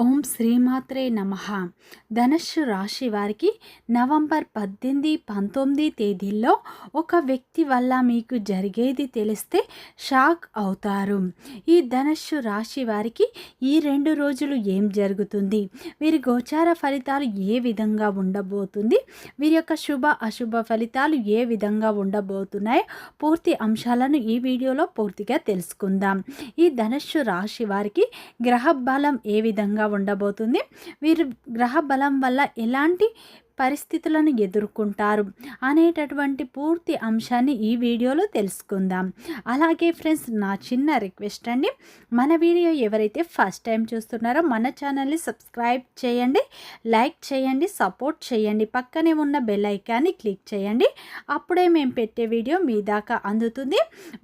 ఓం శ్రీమాత్రే నమః. ధనుస్సు రాశి వారికి నవంబర్ 18, 19 తేదీల్లో ఒక వ్యక్తి వల్ల మీకు జరిగేది తెలిస్తే షాక్ అవుతారు. ఈ ధనుస్సు రాశి వారికి ఈ 2 రోజులు ఏం జరుగుతుంది, వీరి గోచార ఫలితాలు ఏ విధంగా ఉండబోతుంది, వీరి యొక్క శుభ అశుభ ఫలితాలు ఏ విధంగా ఉండబోతున్నాయో పూర్తి అంశాలను ఈ వీడియోలో పూర్తిగా తెలుసుకుందాం. ఈ ధనుస్సు రాశి వారికి గ్రహ బలం ఏ విధంగా ఉండబోతుంది, వీరు గ్రహ బలం వల్ల ఎలాంటి పరిస్థితులను ఎదుర్కొంటారు అనేటటువంటి పూర్తి అంశాన్ని ఈ వీడియోలో తెలుసుకుందాం. అలాగే ఫ్రెండ్స్, నా చిన్న రిక్వెస్ట్ అండి, మన వీడియో ఎవరైతే ఫస్ట్ టైం చూస్తున్నారో మన ఛానల్ని సబ్స్క్రైబ్ చేయండి, లైక్ చేయండి, సపోర్ట్ చేయండి, పక్కనే ఉన్న బెల్ ఐకాన్ని క్లిక్ చేయండి. అప్పుడే మేము పెట్టే వీడియో మీ దాకా అందుతుంది.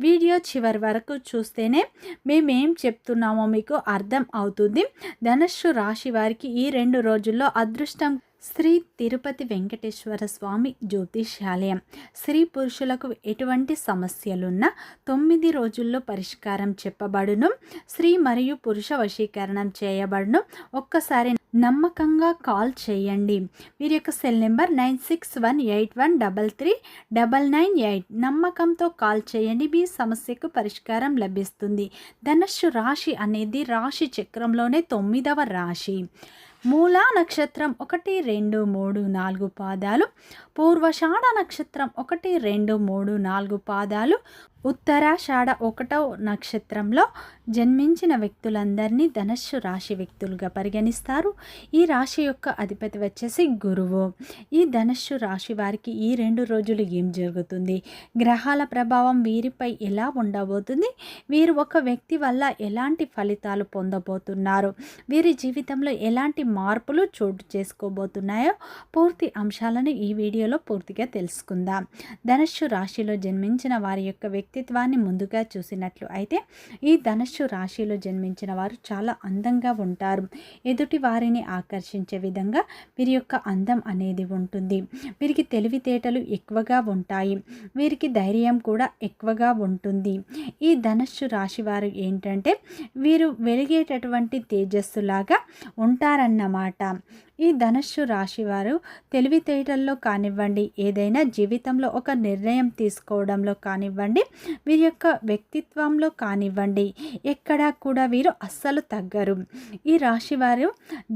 వీడియో చివరి వరకు చూస్తేనే మేమేం చెప్తున్నామో మీకు అర్థం అవుతుంది. ధనుస్సు రాశి వారికి ఈ 2 రోజుల్లో అదృష్టం శ్రీ తిరుపతి వెంకటేశ్వర స్వామి జ్యోతిష్యాలయం. స్త్రీ పురుషులకు ఎటువంటి సమస్యలున్నా 9 రోజుల్లో పరిష్కారం చెప్పబడును. స్త్రీ మరియు పురుష వశీకరణం చేయబడును. ఒక్కసారి నమ్మకంగా కాల్ చేయండి. వీరి యొక్క సెల్ నెంబర్ 9618133998. నమ్మకంతో కాల్ చేయండి, మీ సమస్యకు పరిష్కారం లభిస్తుంది. ధనుస్సు రాశి అనేది రాశి చక్రంలోనే 9వ రాశి. మూలా నక్షత్రం 1, 2, 3, 4 పాదాలు, పూర్వషాఢ నక్షత్రం 1, 2, 3, 4 పాదాలు, ఉత్తరాషాఢ 1వ నక్షత్రంలో జన్మించిన వ్యక్తులందరినీ ధనుస్సు రాశి వ్యక్తులుగా పరిగణిస్తారు. ఈ రాశి యొక్క అధిపతి వచ్చేసి గురువు. ఈ ధనుస్సు రాశి వారికి ఈ 2 రోజులు ఏం జరుగుతుంది, గ్రహాల ప్రభావం వీరిపై ఎలా ఉండబోతుంది, వీరు ఒక వ్యక్తి వల్ల ఎలాంటి ఫలితాలు పొందబోతున్నారు, వీరి జీవితంలో ఎలాంటి మార్పులు చోటు చేసుకోబోతున్నాయో పూర్తి అంశాలను ఈ వీడియోలో పూర్తిగా తెలుసుకుందాం. ధనుస్సు రాశిలో జన్మించిన వారి యొక్క వ్యక్తిత్వాన్ని ముందుగా చూసినట్లు అయితే ఈ ధనుస్సు రాశిలో జన్మించిన వారు చాలా అందంగా ఉంటారు. ఎదుటి వారిని ఆకర్షించే విధంగా వీరి యొక్క అందం అనేది ఉంటుంది. వీరికి తెలివితేటలు ఎక్కువగా ఉంటాయి. వీరికి ధైర్యం కూడా ఎక్కువగా ఉంటుంది. ఈ ధనుస్సు రాశి వారు ఏంటంటే వీరు వెలిగేటటువంటి తేజస్సులాగా ఉంటారన్నమాట. ఈ ధనుస్సు రాశి వారు తెలివితేటల్లో కానివ్వండి, ఏదైనా జీవితంలో ఒక నిర్ణయం తీసుకోవడంలో కానివ్వండి, వీరి యొక్క వ్యక్తిత్వంలో కానివ్వండి, ఎక్కడా కూడా వీరు అస్సలు తగ్గరు. ఈ రాశి వారు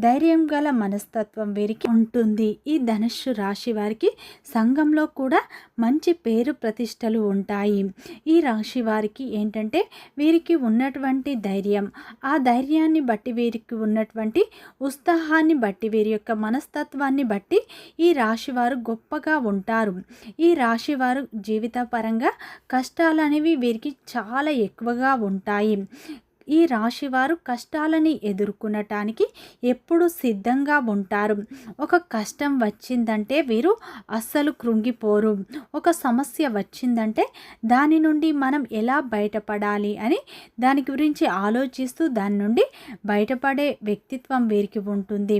ధైర్యం గల మనస్తత్వం వీరికి ఉంటుంది. ఈ ధనుస్సు రాశి వారికి సంఘంలో కూడా మంచి పేరు ప్రతిష్టలు ఉంటాయి. ఈ రాశి వారికి ఏంటంటే వీరికి ఉన్నటువంటి ధైర్యం, ఆ ధైర్యాన్ని బట్టి వీరికి ఉన్నటువంటి ఉత్సాహాన్ని బట్టి వీరి యొక్క మనస్తత్వాన్ని బట్టి ఈ రాశివారు గొప్పగా ఉంటారు. ఈ రాశివారు జీవిత పరంగా కష్టాలు అనేవి వీరికి చాలా ఎక్కువగా ఉంటాయి. ఈ రాశివారు కష్టాలని ఎదుర్కొనటానికి ఎప్పుడు సిద్ధంగా ఉంటారు. ఒక కష్టం వచ్చిందంటే వీరు అస్సలు కృంగిపోరు. ఒక సమస్య వచ్చిందంటే దాని నుండి మనం ఎలా బయటపడాలి అని దాని గురించి ఆలోచిస్తూ దాని నుండి బయటపడే వ్యక్తిత్వం వీరికి ఉంటుంది.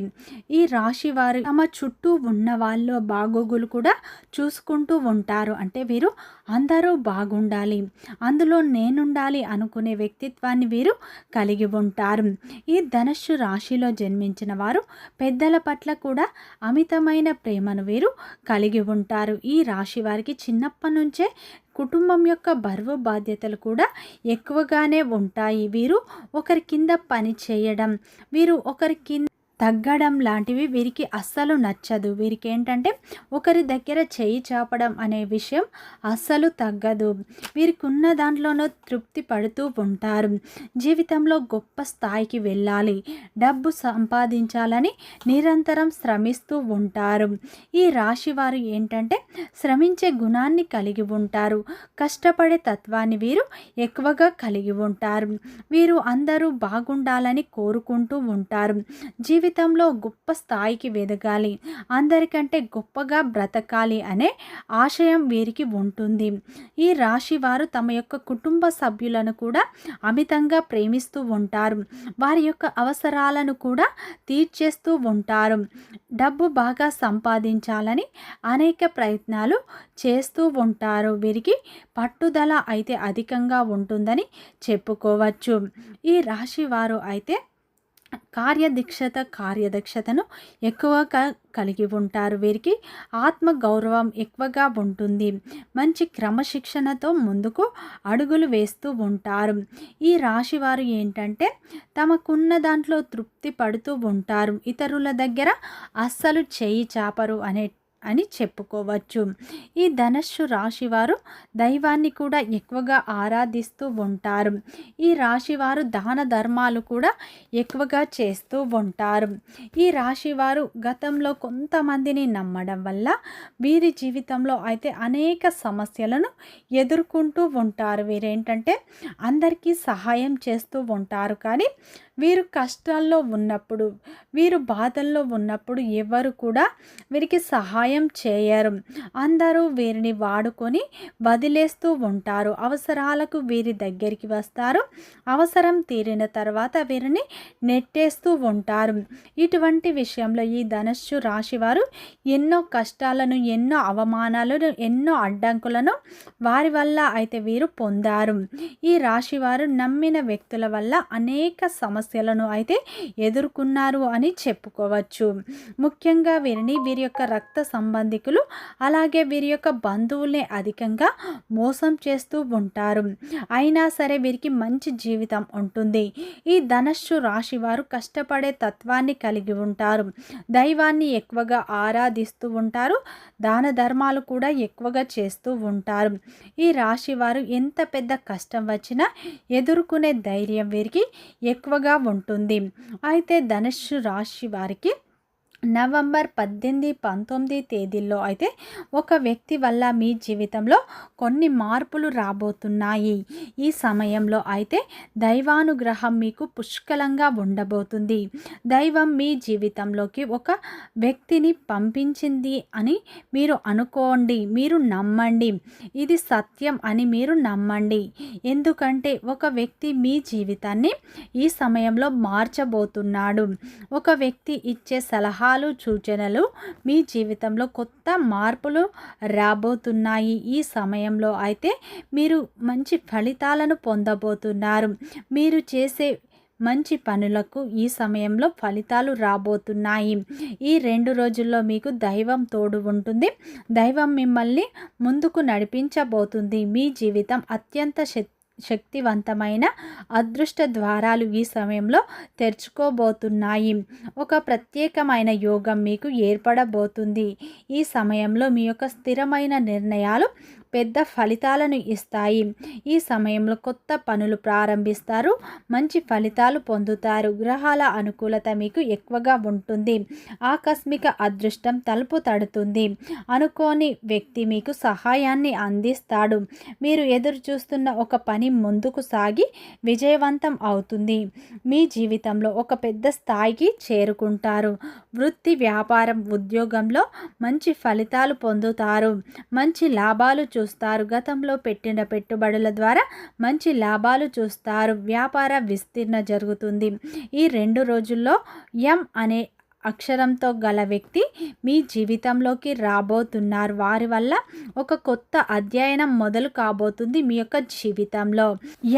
ఈ రాశివారు తమ చుట్టూ ఉన్న వాళ్ళ బాగోగులు కూడా చూసుకుంటూ ఉంటారు. అంటే వీరు అందరూ బాగుండాలి, అందులో నేనుండాలి అనుకునే వ్యక్తిత్వాన్ని వీరు కలిగి ఉంటారు. ఈ ధనుస్సు రాశిలో జన్మించిన వారు పెద్దల పట్ల కూడా అమితమైన ప్రేమను వీరు కలిగి ఉంటారు. ఈ రాశి వారికి చిన్నప్పటి నుంచే కుటుంబం యొక్క బరువు బాధ్యతలు కూడా ఎక్కువగానే ఉంటాయి. వీరు ఒకరి కింద పని చేయడం, వీరు ఒకరి కింద తగ్గడం లాంటివి వీరికి అస్సలు నచ్చదు. వీరికి ఏంటంటే ఒకరి దగ్గర చేయి చాపడం అనే విషయం అస్సలు తగ్గదు. వీరికి ఉన్న దాంట్లోనూ తృప్తి పడుతూ ఉంటారు. జీవితంలో గొప్ప స్థాయికి వెళ్ళాలి, డబ్బు సంపాదించాలని నిరంతరం శ్రమిస్తూ ఉంటారు. ఈ రాశి వారు ఏంటంటే శ్రమించే గుణాన్ని కలిగి ఉంటారు. కష్టపడే తత్వాన్ని వీరు ఎక్కువగా కలిగి ఉంటారు. వీరు అందరూ బాగుండాలని కోరుకుంటూ ఉంటారు. జీవితంలో గొప్ప స్థాయికి ఎదగాలి, అందరికంటే గొప్పగా బ్రతకాలి అనే ఆశయం వీరికి ఉంటుంది. ఈ రాశి వారు తమ యొక్క కుటుంబ సభ్యులను కూడా అమితంగా ప్రేమిస్తూ ఉంటారు. వారి యొక్క అవసరాలను కూడా తీర్చేస్తూ ఉంటారు. డబ్బు బాగా సంపాదించాలని అనేక ప్రయత్నాలు చేస్తూ ఉంటారు. వీరికి పట్టుదల అయితే అధికంగా ఉంటుందని చెప్పుకోవచ్చు. ఈ రాశి వారు అయితే కార్యదక్షతను ఎక్కువగా కలిగి ఉంటారు. వీరికి ఆత్మ గౌరవం ఎక్కువగా ఉంటుంది. మంచి క్రమశిక్షణతో ముందుకు అడుగులు వేస్తూ ఉంటారు. ఈ రాశి వారు ఏంటంటే తమకున్న దాంట్లో తృప్తి పడుతూ ఉంటారు. ఇతరుల దగ్గర అస్సలు చేయి చాపరు అని చెప్పుకోవచ్చు. ఈ ధనస్సు రాశి వారు దైవాన్ని కూడా ఎక్కువగా ఆరాధిస్తూ ఉంటారు. ఈ రాశి వారు దాన ధర్మాలు కూడా ఎక్కువగా చేస్తూ ఉంటారు. ఈ రాశి వారు గతంలో కొంతమందిని నమ్మడం వల్ల వీరి జీవితంలో అయితే అనేక సమస్యలను ఎదుర్కొంటూ ఉంటారు. వీరేంటంటే అందరికీ సహాయం చేస్తూ ఉంటారు. కానీ వీరు కష్టాల్లో ఉన్నప్పుడు, వీరు బాధల్లో ఉన్నప్పుడు ఎవరు కూడా వీరికి సహాయం చేయరు. అందరూ వీరిని వాడుకొని వదిలేస్తూ ఉంటారు. అవసరాలకు వీరి దగ్గరికి వస్తారు. అవసరం తీరిన తర్వాత వీరిని నెట్టేస్తూ ఉంటారు. ఇటువంటి విషయంలో ఈ ధనస్సు రాశి వారు ఎన్నో కష్టాలను, ఎన్నో అవమానాలను, ఎన్నో అడ్డంకులను వారి వల్ల అయితే వీరు పొందారు. ఈ రాశి వారు నమ్మిన వ్యక్తుల వల్ల అనేక సమస్యలను అయితే ఎదుర్కొన్నారు అని చెప్పుకోవచ్చు. ముఖ్యంగా వీరి యొక్క రక్త సంబంధికులు అలాగే వీరి యొక్క బంధువుల్ని అధికంగా మోసం చేస్తూ ఉంటారు. అయినా సరే వీరికి మంచి జీవితం ఉంటుంది. ఈ ధనస్సు రాశి వారు కష్టపడే తత్వాన్ని కలిగి ఉంటారు. దైవాన్ని ఎక్కువగా ఆరాధిస్తూ ఉంటారు. దాన ధర్మాలు కూడా ఎక్కువగా చేస్తూ ఉంటారు. ఈ రాశి వారు ఎంత పెద్ద కష్టం వచ్చినా ఎదుర్కొనే ధైర్యం వీరికి ఎక్కువగా ఉంటుంది. అయితే ధనుస్సు రాశి వారికి నవంబర్ 18, 19 తేదీల్లో అయితే ఒక వ్యక్తి వల్ల మీ జీవితంలో కొన్ని మార్పులు రాబోతున్నాయి. ఈ సమయంలో అయితే దైవానుగ్రహం మీకు పుష్కలంగా ఉండబోతుంది. దైవం మీ జీవితంలోకి ఒక వ్యక్తిని పంపించింది అని మీరు అనుకోండి, మీరు నమ్మండి. ఇది సత్యం అని మీరు నమ్మండి. ఎందుకంటే ఒక వ్యక్తి మీ జీవితాన్ని ఈ సమయంలో మార్చబోతున్నాడు. ఒక వ్యక్తి ఇచ్చే సలహా సూచనలు మీ జీవితంలో కొత్త మార్పులు రాబోతున్నాయి. ఈ సమయంలో అయితే మీరు మంచి ఫలితాలను పొందబోతున్నారు. మీరు చేసే మంచి పనులకు ఈ సమయంలో ఫలితాలు రాబోతున్నాయి. ఈ 2 రోజుల్లో మీకు దైవం తోడు ఉంటుంది. దైవం మిమ్మల్ని ముందుకు నడిపించబోతుంది. మీ జీవితం అత్యంత శక్తివంతమైన అదృష్ట ద్వారాలు ఈ సమయంలో తెరుచుకోబోతున్నాయి. ఒక ప్రత్యేకమైన యోగం మీకు ఏర్పడబోతుంది. ఈ సమయంలో మీ యొక్క స్థిరమైన నిర్ణయాలు పెద్ద ఫలితాలను ఇస్తాయి. ఈ సమయంలో కొత్త పనులు ప్రారంభిస్తారు. మంచి ఫలితాలు పొందుతారు. గ్రహాల అనుకూలత మీకు ఎక్కువగా ఉంటుంది. ఆకస్మిక అదృష్టం తలుపు తడుతుంది. అనుకోని వ్యక్తి మీకు సహాయాన్ని అందిస్తాడు. మీరు ఎదురు చూస్తున్న ఒక పని ముందుకు సాగి విజయవంతం అవుతుంది. మీ జీవితంలో ఒక పెద్ద స్థాయికి చేరుకుంటారు. వృత్తి, వ్యాపారం, ఉద్యోగంలో మంచి ఫలితాలు పొందుతారు. మంచి లాభాలు చూస్తారు. గతంలో పెట్టిన పెట్టుబడుల ద్వారా మంచి లాభాలు చూస్తారు. వ్యాపార విస్తీర్ణ జరుగుతుంది. ఈ 2 రోజుల్లో ఎం అనే అక్షరంతో గల వ్యక్తి మీ జీవితంలోకి రాబోతున్నారు. వారి వల్ల ఒక కొత్త అధ్యయనం మొదలు కాబోతుంది మీ యొక్క జీవితంలో.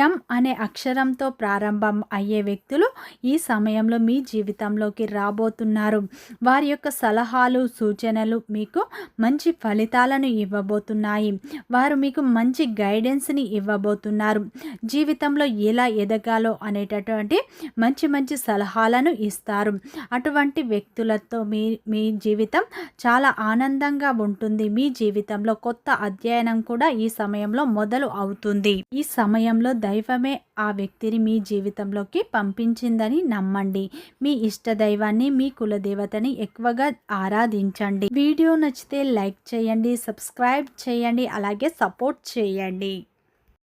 ఎం అనే అక్షరంతో ప్రారంభం అయ్యే వ్యక్తులు ఈ సమయంలో మీ జీవితంలోకి రాబోతున్నారు. వారి యొక్క సలహాలు, సూచనలు మీకు మంచి ఫలితాలను ఇవ్వబోతున్నాయి. వారు మీకు మంచి గైడెన్స్ని ఇవ్వబోతున్నారు. జీవితంలో ఎలా ఎదగాలో అనేటటువంటి మంచి మంచి సలహాలను ఇస్తారు. అటువంటి వ్యక్తులతో మీ జీవితం చాలా ఆనందంగా ఉంటుంది. మీ జీవితంలో కొత్త అధ్యయనం కూడా ఈ సమయంలో మొదలు అవుతుంది. ఈ సమయంలో దైవమే ఆ వ్యక్తిని మీ జీవితంలోకి పంపించిందని నమ్మండి. మీ ఇష్ట దైవాన్ని, మీ కులదేవతని ఎక్కువగా ఆరాధించండి. వీడియో నచ్చితే లైక్ చేయండి, సబ్స్క్రైబ్ చేయండి, అలాగే సపోర్ట్ చేయండి.